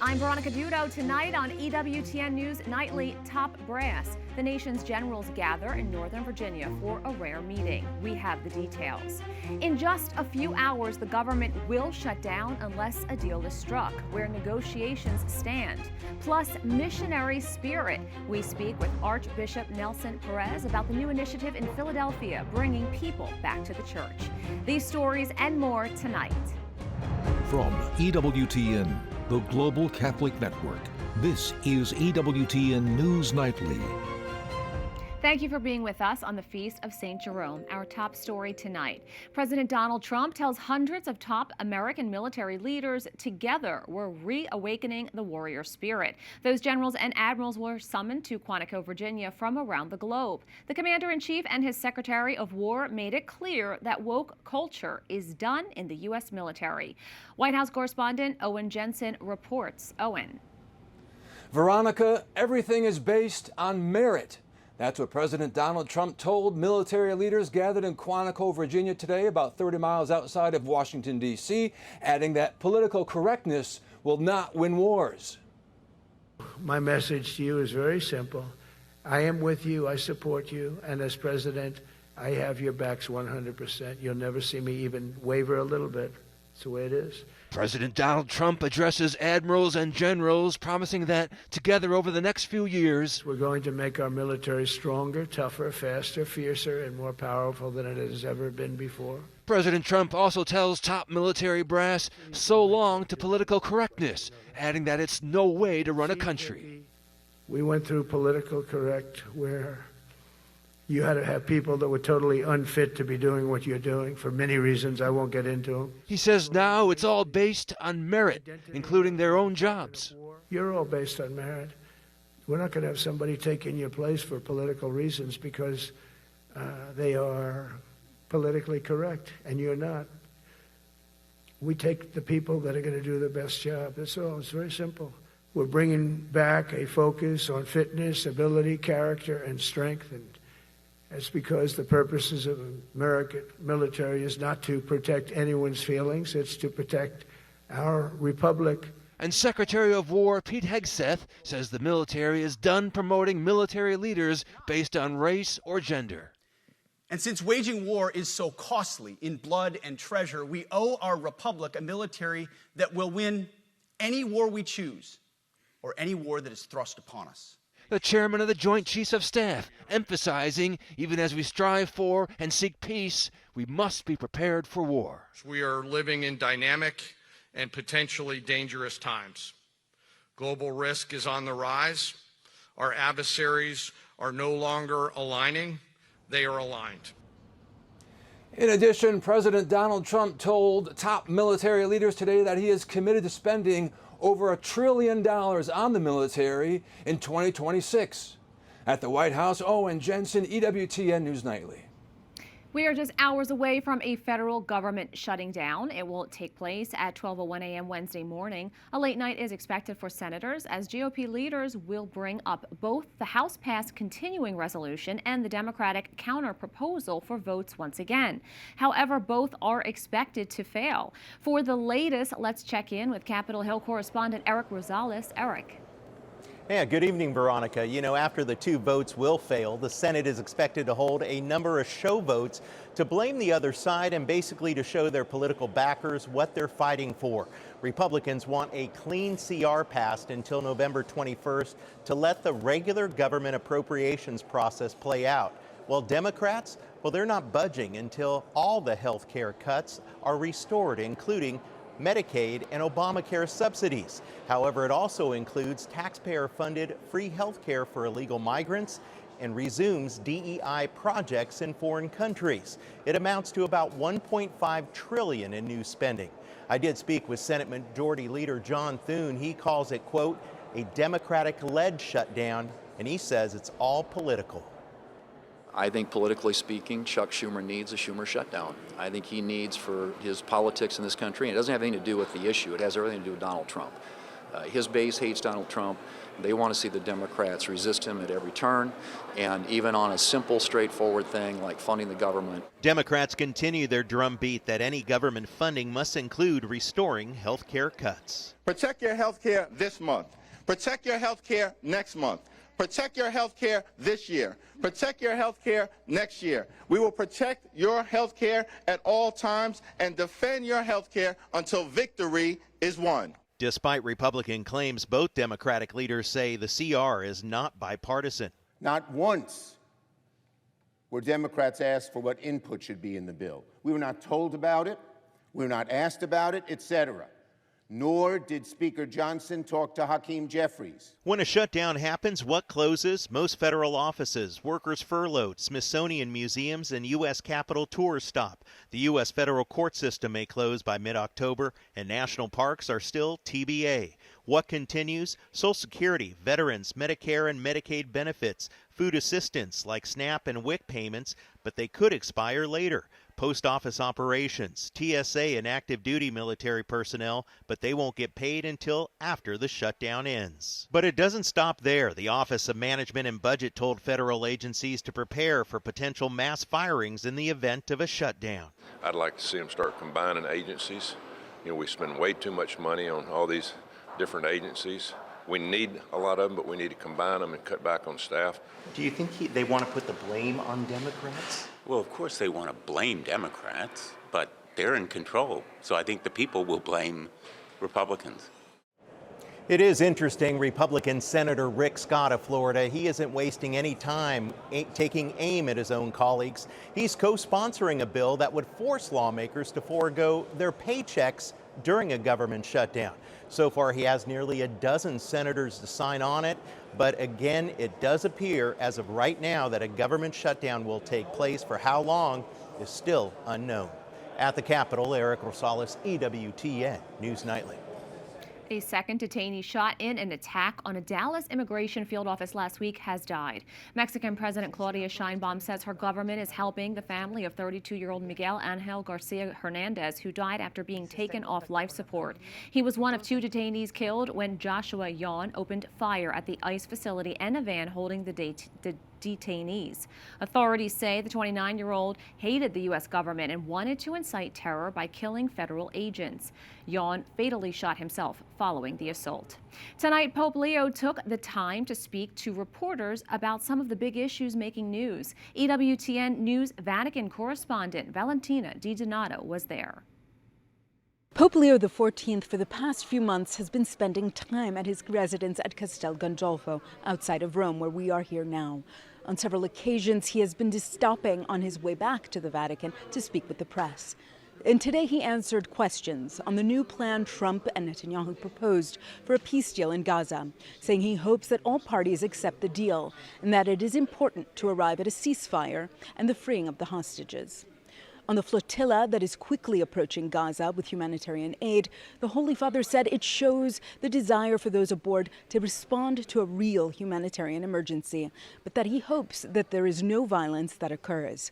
I'm Veronica Dudo. Tonight on EWTN News Nightly, top brass. The nation's generals gather in Northern Virginia for a rare meeting. We have the details. In just a few hours, the government will shut down unless a deal is struck, where negotiations stand. Plus, missionary spirit. We speak with Archbishop Nelson Perez about the new initiative in Philadelphia, bringing people back to the church. These stories and more tonight. From EWTN, the Global Catholic Network, this is EWTN News Nightly. Thank you for being with us on the Feast of St. Jerome. Our top story tonight. President Donald Trump tells hundreds of top American military leaders together we're reawakening the warrior spirit. Those generals and admirals were summoned to Quantico, Virginia from around the globe. The commander-in-chief and his secretary of war made it clear that woke culture is done in the U.S. military. White House correspondent Owen Jensen reports. Owen. Veronica, everything is based on merit. That's what President Donald Trump told military leaders gathered in Quantico, Virginia today, about 30 miles outside of Washington, D.C., adding that political correctness will not win wars. My message to you is very simple. I am with you, I support you, and as president, I have your backs 100%. You'll never see me even waver a little bit. It's the way it is. President Donald Trump addresses admirals and generals, promising that together over the next few years, we're going to make our military stronger, tougher, faster, fiercer, and more powerful than it has ever been before. President Trump also tells top military brass so long to political correctness, adding that it's no way to run a country. We went through political correct where you had to have people that were totally unfit to be doing what you're doing for many reasons. I won't get into them. He says now it's all based on merit, including their own jobs. You're all based on merit. We're not going to have somebody taking your place for political reasons because they are politically correct and you're not. We take the people that are going to do the best job. That's all. It's very simple. We're bringing back a focus on fitness, ability, character, and strength. And it's because the purposes of American military is not to protect anyone's feelings, it's to protect our republic. And Secretary of War Pete Hegseth says the military is done promoting military leaders based on race or gender. And since waging war is so costly in blood and treasure, we owe our republic a military that will win any war we choose or any war that is thrust upon us. The chairman of the Joint Chiefs of Staff emphasizing, even as we strive for and seek peace, we must be prepared for war. We are living in dynamic and potentially dangerous times. Global risk is on the rise. Our adversaries are no longer aligning, they are aligned. In addition, President Donald Trump told top military leaders today that he is committed to spending over $1 trillion on the military in 2026. At the White House, Owen Jensen, EWTN News Nightly. We are just hours away from a federal government shutting down. It will take place at 12:01 a.m. Wednesday morning. A late night is expected for senators as GOP leaders will bring up both the House-passed continuing resolution and the Democratic counter-proposal for votes once again. However, both are expected to fail. For the latest, let's check in with Capitol Hill correspondent Eric Rosales. Eric. Yeah, good evening, Veronica. You know, after the two votes will fail, the Senate is expected to hold a number of show votes to blame the other side and basically to show their political backers what they're fighting for. Republicans want a clean CR passed until November 21st to let the regular government appropriations process play out. While Democrats, well, they're not budging until all the health care cuts are restored, including Medicaid and Obamacare subsidies. However, it also includes taxpayer-funded free health care for illegal migrants and resumes DEI projects in foreign countries. It amounts to about $1.5 trillion in new spending. I did speak with Senate Majority Leader John Thune. He calls it, quote, a Democratic-led shutdown, and he says it's all political. I think politically speaking, Chuck Schumer needs a Schumer shutdown. I think he needs for his politics in this country, and it doesn't have anything to do with the issue. It has everything to do with Donald Trump. His base hates Donald Trump. They want to see the Democrats resist him at every turn, and even on a simple, straightforward thing like funding the government. Democrats continue their drumbeat that any government funding must include restoring health care cuts. Protect your health care this month. Protect your health care next month. Protect your health care this year. Protect your health care next year. We will protect your health care at all times and defend your health care until victory is won. Despite Republican claims, both Democratic leaders say the CR is not bipartisan. Not once were Democrats asked for what input should be in the bill. We were not told about it. We were not asked about it, etc. Nor did Speaker Johnson talk to Hakeem Jeffries. When a shutdown happens, what closes? Most federal offices, workers furloughed, Smithsonian museums, and U.S. Capitol tours stop. The U.S. federal court system may close by mid-October, and national parks are still TBA. What continues? Social Security, veterans, Medicare and Medicaid benefits, food assistance like SNAP and WIC payments, but they could expire later. Post office operations, TSA and active duty military personnel, but they won't get paid until after the shutdown ends. But it doesn't stop there. The Office of Management and Budget told federal agencies to prepare for potential mass firings in the event of a shutdown. I'd like to see them start combining agencies. We spend way too much money on all these different agencies. We need a lot of them, but we need to combine them and cut back on staff. Do you think they want to put the blame on Democrats? Well, of course they want to blame Democrats, but they're in control. So I think the people will blame Republicans. It is interesting, Republican Senator Rick Scott of Florida, he isn't wasting any time taking aim at his own colleagues. He's co-sponsoring a bill that would force lawmakers to forego their paychecks during a government shutdown. So far, he has nearly a dozen senators to sign on it. But again, it does appear as of right now that a government shutdown will take place. For how long is still unknown. At the Capitol, Eric Rosales, EWTN News Nightly. A second detainee shot in an attack on a Dallas immigration field office last week has died. Mexican President Claudia Sheinbaum says her government is helping the family of 32-year-old Miguel Angel Garcia Hernandez, who died after being taken off life support. He was one of two detainees killed when Joshua Yon opened fire at the ICE facility and a van holding the detainees. Authorities say the 29-year-old hated the U.S. government and wanted to incite terror by killing federal agents. Yon fatally shot himself following the assault. Tonight, Pope Leo took the time to speak to reporters about some of the big issues making news. EWTN News Vatican correspondent Valentina Di Donato was there. Pope Leo XIV for the past few months has been spending time at his residence at Castel Gandolfo, outside of Rome, where we are here now. On several occasions, he has been stopping on his way back to the Vatican to speak with the press. And today he answered questions on the new plan Trump and Netanyahu proposed for a peace deal in Gaza, saying he hopes that all parties accept the deal and that it is important to arrive at a ceasefire and the freeing of the hostages. On the flotilla that is quickly approaching Gaza with humanitarian aid, the Holy Father said it shows the desire for those aboard to respond to a real humanitarian emergency, but that he hopes that there is no violence that occurs.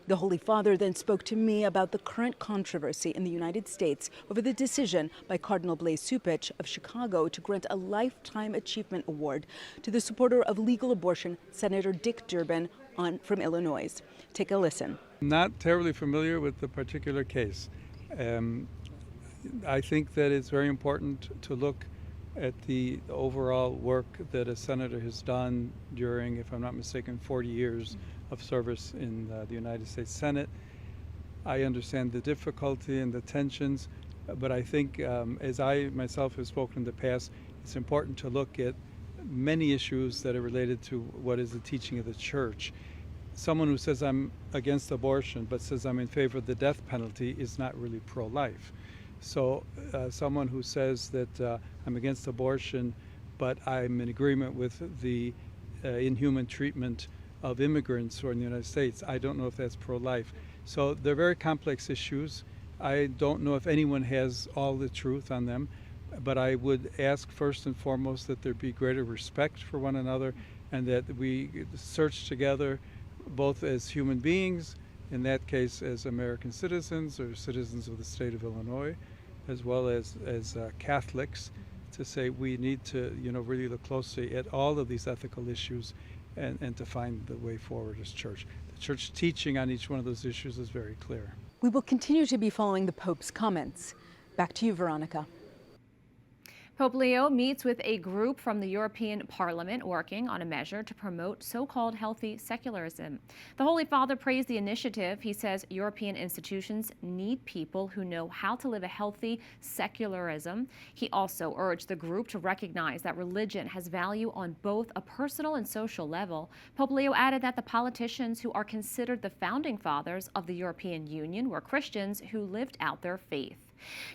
The Holy Father then spoke to me about the current controversy in the United States over the decision by Cardinal Blase Cupich of Chicago to grant a Lifetime Achievement Award to the supporter of legal abortion, Senator Dick Durbin from Illinois. Take a listen. I'm not terribly familiar with the particular case. I think that it's very important to look at the overall work that a senator has done during, if I'm not mistaken, 40 years of service in the United States Senate. I understand the difficulty and the tensions, but I think as I myself have spoken in the past, it's important to look at many issues that are related to what is the teaching of the church. Someone who says I'm against abortion but says I'm in favor of the death penalty is not really pro-life. So someone who says that I'm against abortion but I'm in agreement with the inhuman treatment of immigrants who are in the United States, I don't know if that's pro-life. So they're very complex issues. I don't know if anyone has all the truth on them, but I would ask first and foremost that there be greater respect for one another and that we search together both as human beings, in that case as American citizens or citizens of the state of Illinois, as well as Catholics, to say we need to, really look closely at all of these ethical issues and to find the way forward as church. The church teaching on each one of those issues is very clear. We will continue to be following the Pope's comments. Back to you, Veronica. Pope Leo meets with a group from the European Parliament working on a measure to promote so-called healthy secularism. The Holy Father praised the initiative. He says European institutions need people who know how to live a healthy secularism. He also urged the group to recognize that religion has value on both a personal and social level. Pope Leo added that the politicians who are considered the founding fathers of the European Union were Christians who lived out their faith.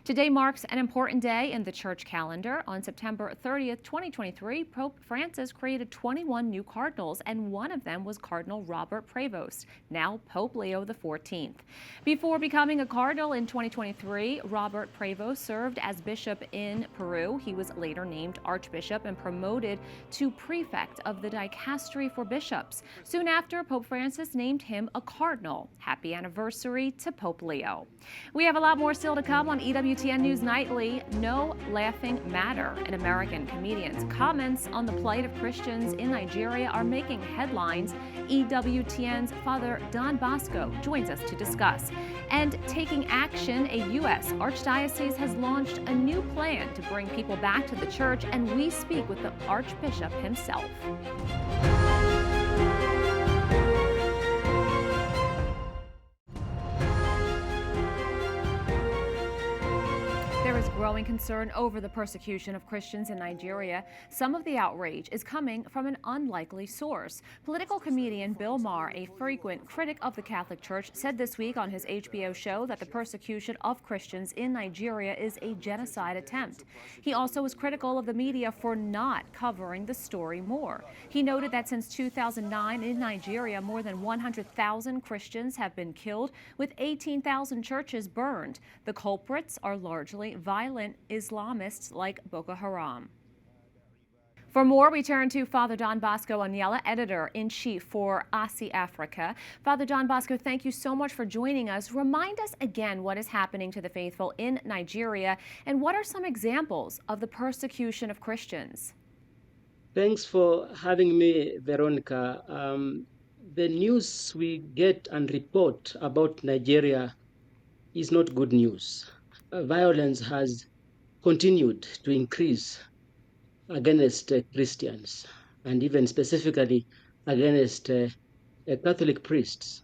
Today marks an important day in the church calendar. On September 30th, 2023, Pope Francis created 21 new cardinals, and one of them was Cardinal Robert Prevost, now Pope Leo XIV. Before becoming a cardinal in 2023, Robert Prevost served as bishop in Peru. He was later named archbishop and promoted to prefect of the dicastery for bishops. Soon after, Pope Francis named him a cardinal. Happy anniversary to Pope Leo. We have a lot more still to come on EWTN News Nightly. No laughing matter. An American comedian's comments on the plight of Christians in Nigeria are making headlines. EWTN's Father Don Bosco joins us to discuss. And taking action, a U.S. Archdiocese has launched a new plan to bring people back to the church, and we speak with the Archbishop himself. There is growing concern over the persecution of Christians in Nigeria. Some of the outrage is coming from an unlikely source. Political comedian Bill Maher, a frequent critic of the Catholic Church, said this week on his HBO show that the persecution of Christians in Nigeria is a genocide attempt. He also was critical of the media for not covering the story more. He noted that since 2009 in Nigeria, more than 100,000 Christians have been killed, with 18,000 churches burned. The culprits are largely violent Islamists like Boko Haram. For more, we turn to Father Don Bosco Onyela, editor-in-chief for ASI Africa. Father Don Bosco, thank you so much for joining us. Remind us again what is happening to the faithful in Nigeria, and what are some examples of the persecution of Christians? Thanks for having me, Veronica. The news we get and report about Nigeria is not good news. Violence has continued to increase against Christians, and even specifically against Catholic priests.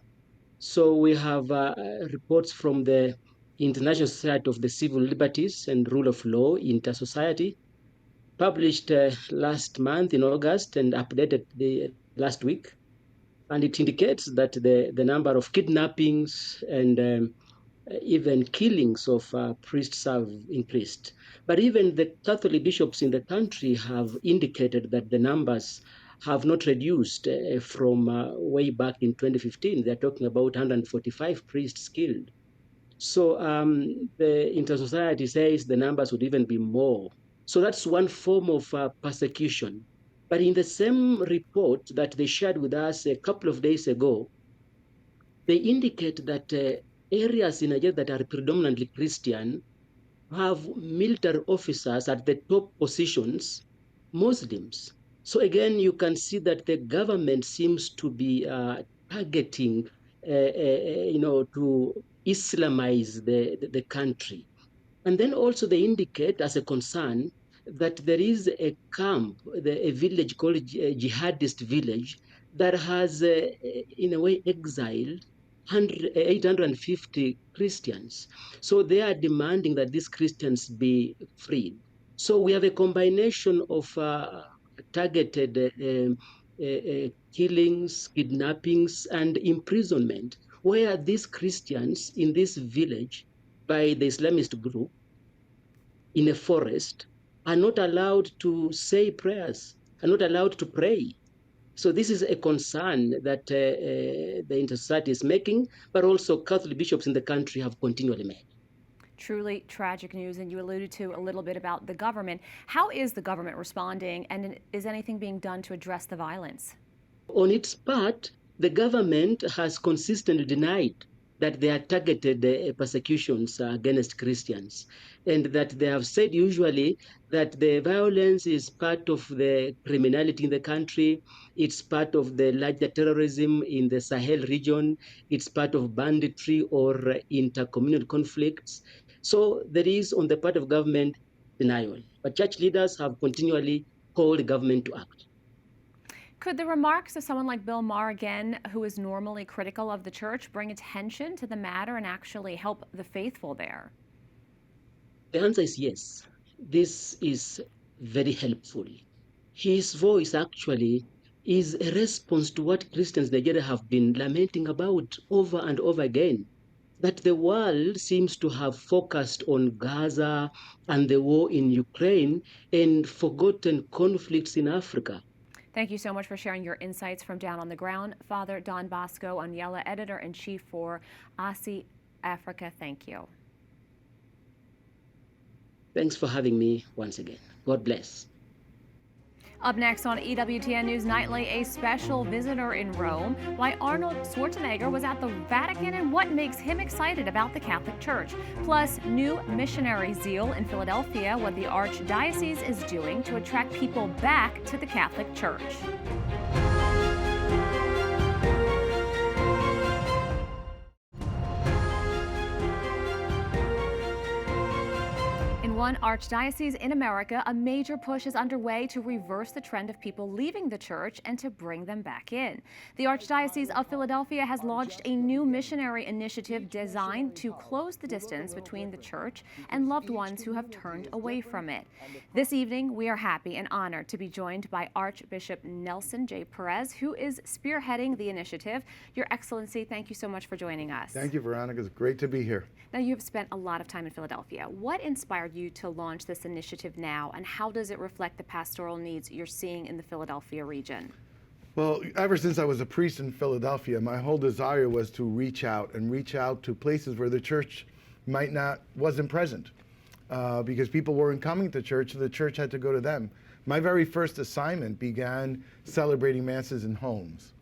So we have reports from the International Society of the Civil Liberties and Rule of Law, Inter-Society, published last month in August and updated last week. And it indicates that the number of kidnappings and even killings of priests have increased. But even the Catholic bishops in the country have indicated that the numbers have not reduced from way back in 2015. They're talking about 145 priests killed. So the Inter-Society says the numbers would even be more. So that's one form of persecution. But in the same report that they shared with us a couple of days ago, they indicate that areas in Nigeria that are predominantly Christian have military officers at the top positions, Muslims. So again, you can see that the government seems to be targeting, to Islamize the country. And then also they indicate as a concern that there is a camp, a village called a jihadist village, that has, in a way, exiled 850 Christians. So they are demanding that these Christians be freed. So we have a combination of targeted killings, kidnappings, and imprisonment, where these Christians in this village by the Islamist group in a forest are not allowed to say prayers, are not allowed to pray. So this is a concern that the Inter-Society is making, but also Catholic bishops in the country have continually made. Truly tragic news, and you alluded to a little bit about the government. How is the government responding, and is anything being done to address the violence? On its part, the government has consistently denied that they are targeted persecutions against Christians, and that they have said usually that the violence is part of the criminality in the country, it's part of the larger terrorism in the Sahel region, it's part of banditry or intercommunal conflicts. So there is, on the part of government, denial. But church leaders have continually called government to act. Could the remarks of someone like Bill Maher, again, who is normally critical of the church, bring attention to the matter and actually help the faithful there? The answer is yes. This is very helpful. His voice actually is a response to what Christians in Nigeria have been lamenting about over and over again, that the world seems to have focused on Gaza and the war in Ukraine and forgotten conflicts in Africa. Thank you so much for sharing your insights from down on the ground. Father Don Bosco Onyela, Editor-in-Chief for ASI Africa, thank you. Thanks for having me once again. God bless. Up next on EWTN News Nightly, a special visitor in Rome, why Arnold Schwarzenegger was at the Vatican and what makes him excited about the Catholic Church. Plus, new missionary zeal in Philadelphia, what the Archdiocese is doing to attract people back to the Catholic Church. In one archdiocese in America, a major push is underway to reverse the trend of people leaving the church and to bring them back in. The Archdiocese of Philadelphia has launched a new missionary initiative designed to close the distance between the church and loved ones who have turned away from it. This evening, we are happy and honored to be joined by Archbishop Nelson J. Perez, who is spearheading the initiative. Your Excellency, thank you so much for joining us. Thank you, Veronica. It's great to be here. Now, you have spent a lot of time in Philadelphia. What inspired you to launch this initiative now, and how does it reflect the pastoral needs you're seeing in the Philadelphia region? Well, ever since I was a priest in Philadelphia, my whole desire was to reach out to places where the church wasn't present, because people weren't coming to church, so the church had to go to them. My very first assignment began celebrating masses in homes,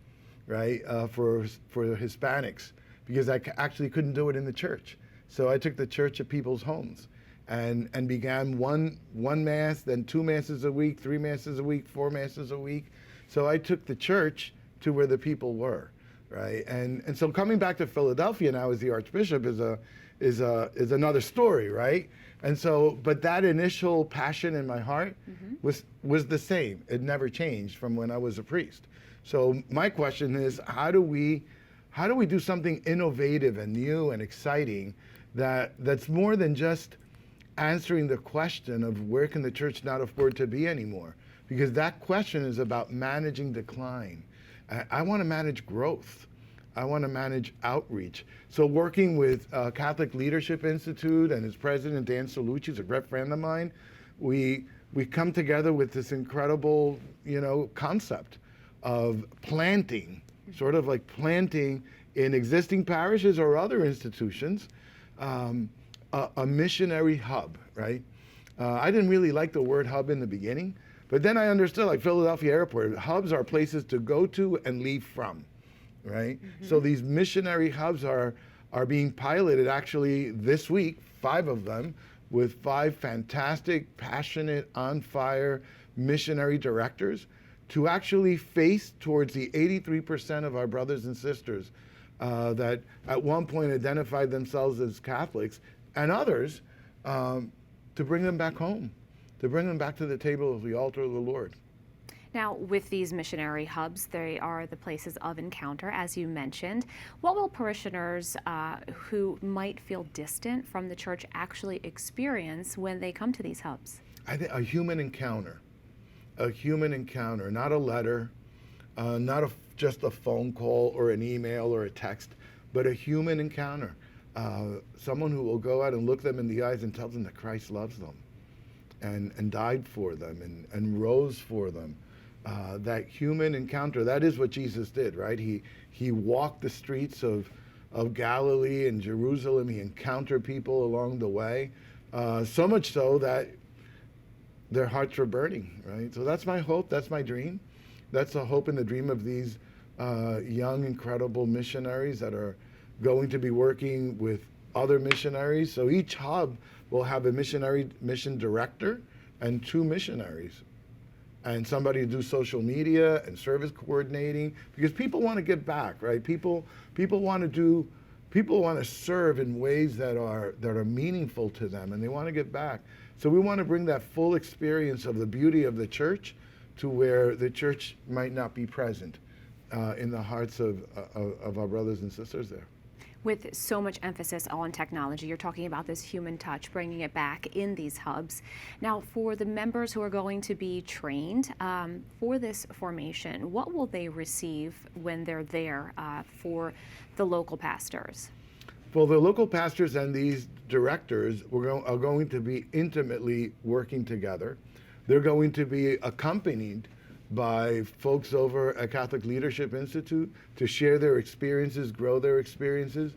right, for Hispanics, because I actually couldn't do it in the church. So I took the church to people's homes and began one mass, then 2 masses a week, 3 masses a week, 4 masses a week. So I took the church to where the people were, right? And so coming back to Philadelphia now as the Archbishop is another story, right? And so, but that initial passion in my heart was the same. It never changed from when I was a priest. So my question is, how do we do something innovative and new and exciting that's more than just answering the question of where can the church not afford to be anymore? Because that question is about managing decline. I want to manage growth. I want to manage outreach. So working with Catholic Leadership Institute and its president, Dan Salucci, who's a great friend of mine, we come together with this incredible, concept of planting, sort of like planting in existing parishes or other institutions, a missionary hub, right? I didn't really like the word hub in the beginning, but then I understood, like Philadelphia Airport, hubs are places to go to and leave from, right? So these missionary hubs are being piloted actually this week, 5 of them, with 5 fantastic, passionate, on fire missionary directors to actually face towards the 83% of our brothers and sisters that at one point identified themselves as Catholics, and others, to bring them back home, to bring them back to the table of the altar of the Lord. Now, with these missionary hubs, they are the places of encounter, as you mentioned. What will parishioners who might feel distant from the church actually experience when they come to these hubs? I think a human encounter, not a letter, not just a phone call or an email or a text, but a human encounter. Someone who will go out and look them in the eyes and tell them that Christ loves them and died for them and rose for them. That human encounter, that is what Jesus did, right? He walked the streets of Galilee and Jerusalem. He encountered people along the way, so much so that their hearts were burning, right? So that's my hope, that's my dream. That's the hope and the dream of these young, incredible missionaries that are going to be working with other missionaries. So each hub will have a mission director and 2 missionaries, and somebody to do social media and service coordinating, because people want to give back, right? People want to serve in ways that are meaningful to them, and they want to give back. So we want to bring that full experience of the beauty of the church to where the church might not be present in the hearts of our brothers and sisters there. With so much emphasis on technology, you're talking about this human touch, bringing it back in these hubs. Now, for the members who are going to be trained for this formation, what will they receive when they're there for the local pastors? Well, the local pastors and these directors are going to be intimately working together. They're going to be accompanied by folks over at Catholic Leadership Institute to share their experiences, grow their experiences,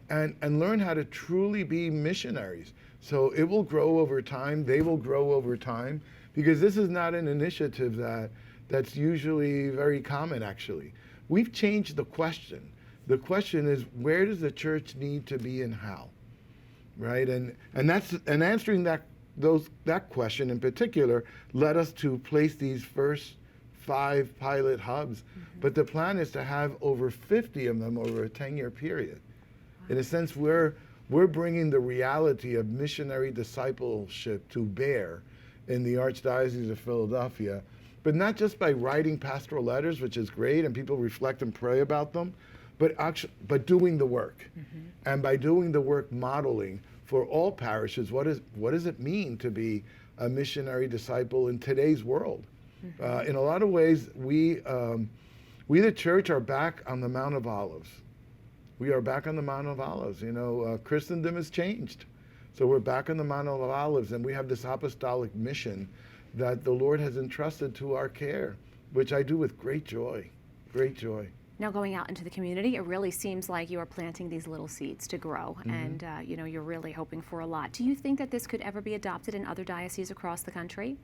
and learn how to truly be missionaries. So it will grow over time, they will grow over time, because this is not an initiative that's usually very common, actually. We've changed the question. The question is, where does the church need to be and how, right? And answering that question in particular led us to place these first 5 pilot hubs, but the plan is to have over 50 of them over a 10-year period. In a sense, we're bringing the reality of missionary discipleship to bear in the Archdiocese of Philadelphia, but not just by writing pastoral letters, which is great, and people reflect and pray about them, but doing the work. And by doing the work, modeling for all parishes, what does it mean to be a missionary disciple in today's world? In a lot of ways, we the church are back on the Mount of Olives. We are back on the Mount of Olives. You know, Christendom has changed. So we're back on the Mount of Olives, and we have this apostolic mission that the Lord has entrusted to our care, which I do with great joy, great joy. Now, going out into the community, it really seems like you are planting these little seeds to grow, and you know, you're really hoping for a lot. Do you think that this could ever be adopted in other dioceses across the country?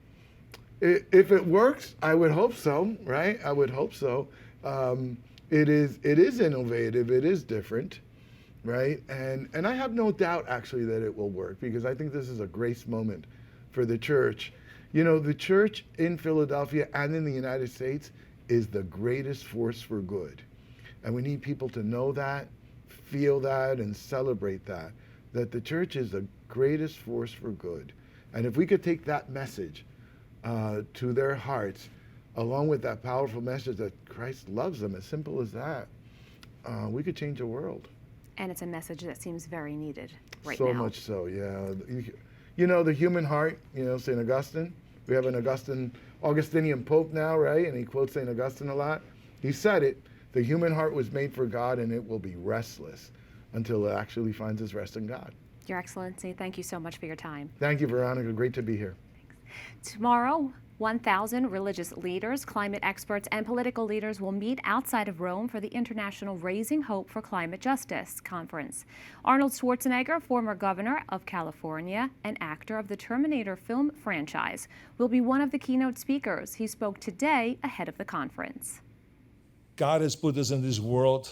If it works, I would hope so, right? I would hope so. It is innovative, it is different, right? And I have no doubt actually that it will work, because I think this is a grace moment for the church. You know, the church in Philadelphia and in the United States is the greatest force for good. And we need people to know that, feel that, and celebrate that the church is the greatest force for good. And if we could take that message to their hearts, along with that powerful message that Christ loves them, as simple as that, we could change the world. And it's a message that seems very needed right now. So now. much so, yeah. You know, the human heart, you know, St. Augustine. We have an Augustinian Pope now, right? And he quotes St. Augustine a lot. He said it, the human heart was made for God, and it will be restless until it actually finds its rest in God. Your Excellency, thank you so much for your time. Thank you, Veronica. Great to be here. Tomorrow, 1,000 religious leaders, climate experts, and political leaders will meet outside of Rome for the International Raising Hope for Climate Justice conference. Arnold Schwarzenegger, former governor of California and actor of the Terminator film franchise, will be one of the keynote speakers. He spoke today ahead of the conference. God has put us in this world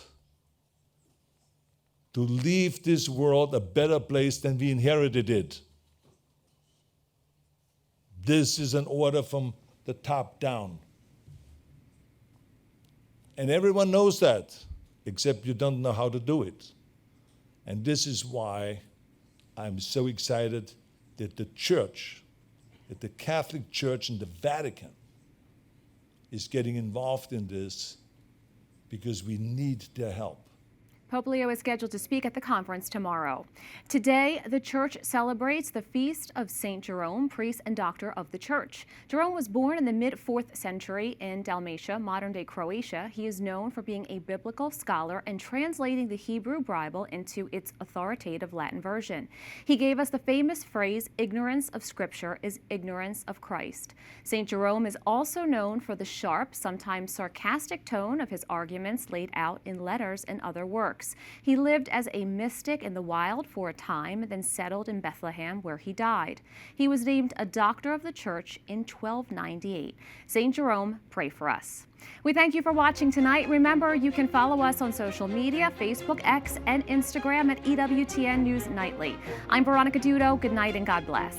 to leave this world a better place than we inherited it. This is an order from the top down. And everyone knows that, except you don't know how to do it. And this is why I'm so excited that the church, that the Catholic Church and the Vatican is getting involved in this, because we need their help. Pope Leo is scheduled to speak at the conference tomorrow. Today, the church celebrates the feast of St. Jerome, priest and doctor of the church. Jerome was born in the mid-4th century in Dalmatia, modern-day Croatia. He is known for being a biblical scholar and translating the Hebrew Bible into its authoritative Latin version. He gave us the famous phrase, "Ignorance of Scripture is ignorance of Christ." St. Jerome is also known for the sharp, sometimes sarcastic tone of his arguments laid out in letters and other works. works. He lived as a mystic in the wild for a time, then settled in Bethlehem, where he died. He was named a doctor of the church in 1298. St. Jerome, pray for us. We thank you for watching tonight. Remember, you can follow us on social media, Facebook, X, and Instagram at EWTN News Nightly. I'm Veronica Dudo. Good night and God bless.